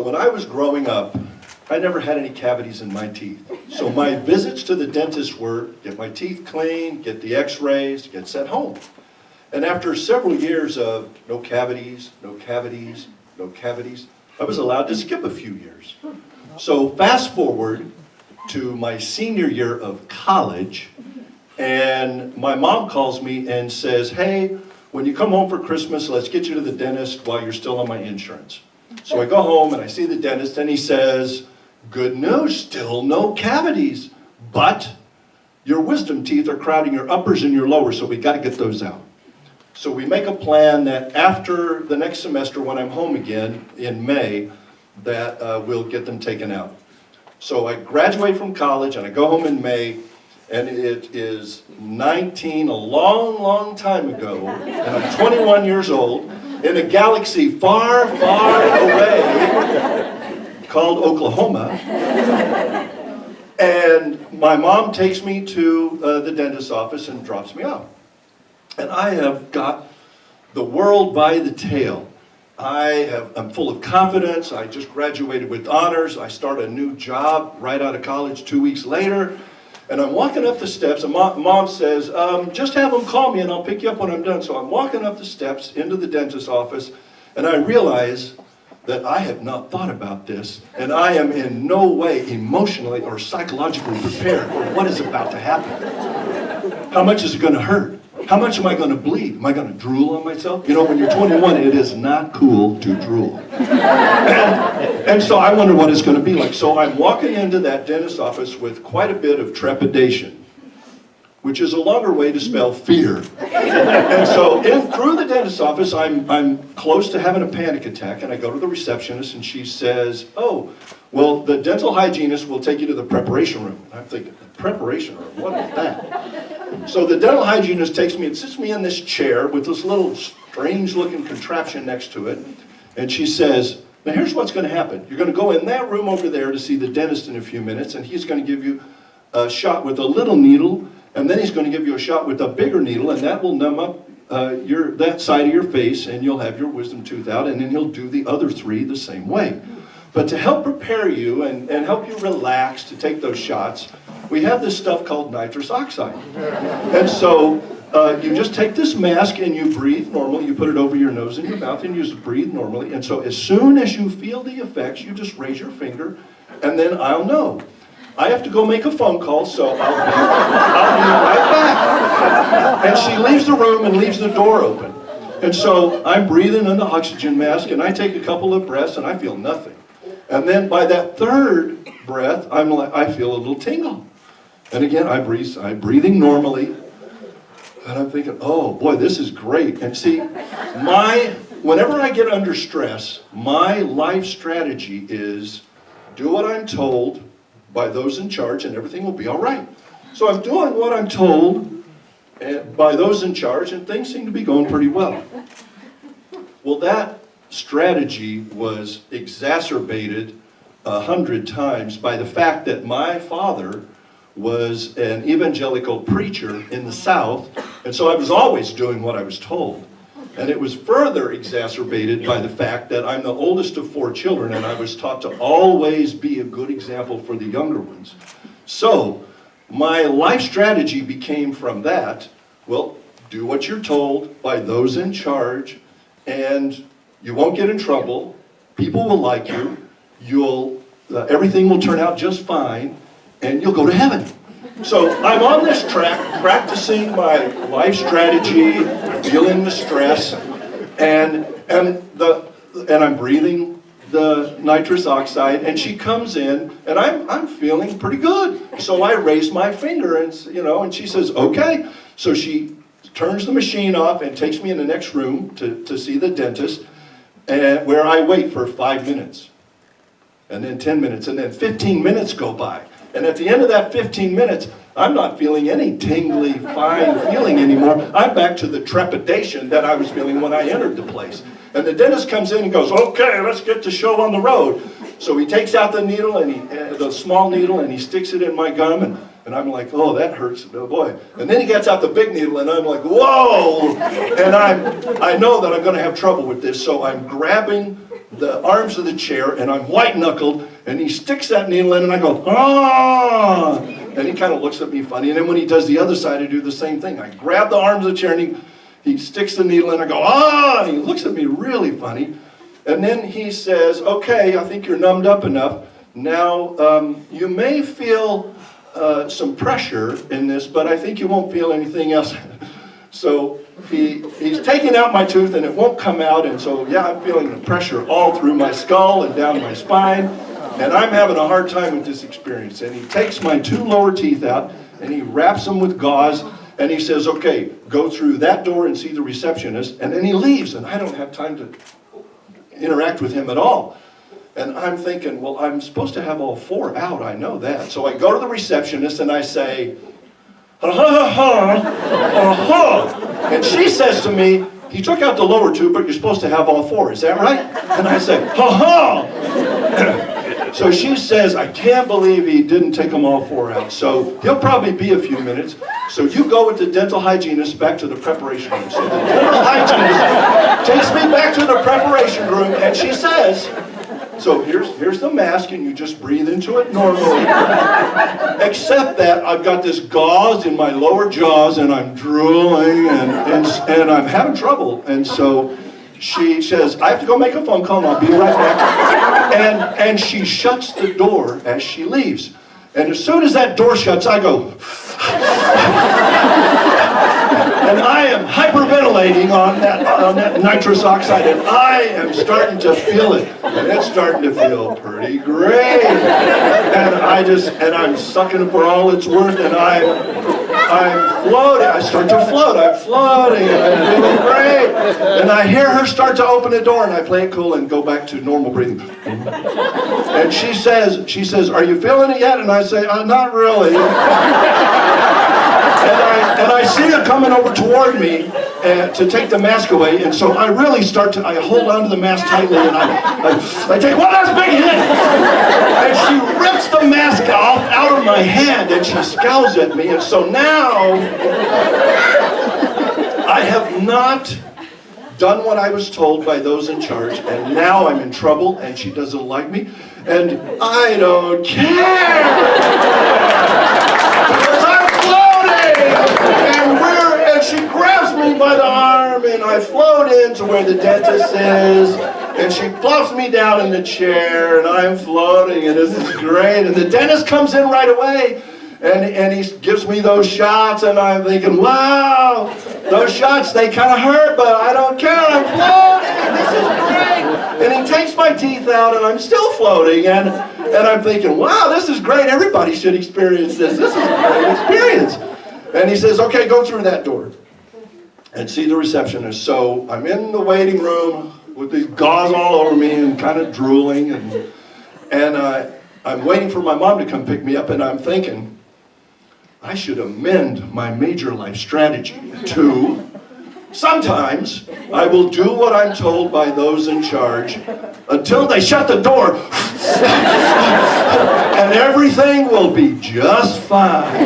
when I was growing up, I never had any cavities in my teeth. So my visits to the dentist were get my teeth cleaned, get the x-rays, get sent home. And after several years of no cavities, no cavities, no cavities, I was allowed to skip a few years. So fast forward to my senior year of college, and my mom calls me and says, hey, when you come home for Christmas, let's get you to the dentist while you're still on my insurance. So I go home and I see the dentist and he says, good news, still no cavities, but your wisdom teeth are crowding your uppers and your lowers, so we got to get those out. So we make a plan that after the next semester, when I'm home again in May, that we'll get them taken out. So I graduate from college and I go home in May, and it is a long, long time ago, and I'm 21 years old, in a galaxy far, far away called Oklahoma. And my mom takes me to the dentist's office and drops me off. And I have got the world by the tail. I'm full of confidence. I just graduated with honors. I start a new job right out of college 2 weeks later. And I'm walking up the steps, and mom says, just have them call me and I'll pick you up when I'm done. So I'm walking up the steps into the dentist's office, and I realize that I have not thought about this, and I am in no way emotionally or psychologically prepared for what is about to happen. How much is it going to hurt? How much am I going to bleed? Am I going to drool on myself? You know, when you're 21, it is not cool to drool. And so I wonder what it's going to be like. So I'm walking into that dentist's office with quite a bit of trepidation, which is a longer way to spell fear. And so through the dentist's office, I'm close to having a panic attack, and I go to the receptionist, and she says, oh, well, the dental hygienist will take you to the preparation room. And I'm thinking, the preparation room? What is that? So the dental hygienist takes me and sits me in this chair with this little strange-looking contraption next to it, and she says, now here's what's going to happen. You're going to go in that room over there to see the dentist in a few minutes, and he's going to give you a shot with a little needle, and then he's going to give you a shot with a bigger needle, and that will numb up that side of your face, and you'll have your wisdom tooth out, and then he'll do the other three the same way. But to help prepare you and help you relax to take those shots, we have this stuff called nitrous oxide. And so you just take this mask and you breathe normally. You put it over your nose and your mouth and you just breathe normally. And so as soon as you feel the effects, you just raise your finger, and then I'll know. I have to go make a phone call, so I'll be right back. And she leaves the room and leaves the door open. And so I'm breathing in the oxygen mask, and I take a couple of breaths, and I feel nothing. And then by that third breath, I feel a little tingle. And again, I'm breathing normally, and I'm thinking, oh boy, this is great. And see, whenever I get under stress, my life strategy is do what I'm told by those in charge, and everything will be all right. So I'm doing what I'm told by those in charge, and things seem to be going pretty well. Well, that strategy was exacerbated 100 times by the fact that my father was an evangelical preacher in the South, and so I was always doing what I was told. And it was further exacerbated by the fact that I'm the oldest of 4 children, and I was taught to always be a good example for the younger ones. So my life strategy became from that, well, do what you're told by those in charge, and you won't get in trouble, people will like you, everything will turn out just fine, and you'll go to heaven. So I'm on this track, practicing my life strategy, feeling the stress, and I'm breathing the nitrous oxide, and she comes in, and I'm feeling pretty good. So I raise my finger, and she says, okay. So she turns the machine off and takes me in the next room to see the dentist, where I wait for 5 minutes, and then 10 minutes, and then 15 minutes go by. And at the end of that 15 minutes, I'm not feeling any tingly, fine feeling anymore. I'm back to the trepidation that I was feeling when I entered the place. And the dentist comes in and goes, okay, let's get the show on the road. So he takes out the needle, the small needle, and he sticks it in my gum, and I'm like, oh, that hurts, oh boy. And then he gets out the big needle, and I'm like, whoa! And I know that I'm going to have trouble with this, so I'm grabbing the arms of the chair, and I'm white-knuckled, and he sticks that needle in, and I go, ah! And he kind of looks at me funny, and then when he does the other side, I do the same thing. I grab the arms of the chair, and he sticks the needle in, and I go, ah! And he looks at me really funny, and then he says, okay, I think you're numbed up enough. Now, you may feel some pressure in this, but I think you won't feel anything else. So he's taking out my tooth and it won't come out, and so yeah, I'm feeling the pressure all through my skull and down my spine, and I'm having a hard time with this experience. And he takes my 2 lower teeth out and he wraps them with gauze, and he says, okay, go through that door and see the receptionist, and then he leaves, and I don't have time to interact with him at all. And I'm thinking, well, I'm supposed to have all 4 out, I know that. So I go to the receptionist and I say, ha ha ha ha, and she says to me, he took out the lower 2, but you're supposed to have all 4, is that right? And I say, ha ha. So she says, I can't believe he didn't take them all 4 out. So he'll probably be a few minutes. So you go with the dental hygienist back to the preparation room. So the dental hygienist takes me back to the preparation room, and she says, so here's the mask, and you just breathe into it normally. Except that I've got this gauze in my lower jaws, and I'm drooling, and I'm having trouble. And so she says, I have to go make a phone call, and I'll be right back. And she shuts the door as she leaves. And as soon as that door shuts, I go, and I am hyperventilating on that nitrous oxide, and I am starting to feel it, and it's starting to feel pretty great. And I'm sucking it for all it's worth, and I'm floating. I start to float. I'm floating, and I'm feeling great. And I hear her start to open the door, and I play it cool and go back to normal breathing. And she says, are you feeling it yet? And I say, not really. And I see her coming over toward me to take the mask away, and so I really I hold on to the mask tightly, and I take one last big hit, and she rips the mask off out of my hand, and she scowls at me, and so now I have not done what I was told by those in charge, and now I'm in trouble, and she doesn't like me, and I don't care! And she grabs me by the arm, and I float into where the dentist is, and she plops me down in the chair, and I'm floating, and this is great. And the dentist comes in right away, and he gives me those shots, and I'm thinking, wow, those shots, they kind of hurt, but I don't care, I'm floating, this is great. And he takes my teeth out, and I'm still floating, and I'm thinking, wow, this is great, everybody should experience this. This is a great experience. And he says, okay, go through that door and see the receptionist. So I'm in the waiting room with these gauze all over me and kind of drooling. And I'm waiting for my mom to come pick me up, and I'm thinking, I should amend my major life strategy to sometimes I will do what I'm told by those in charge until they shut the door. And everything will be just fine.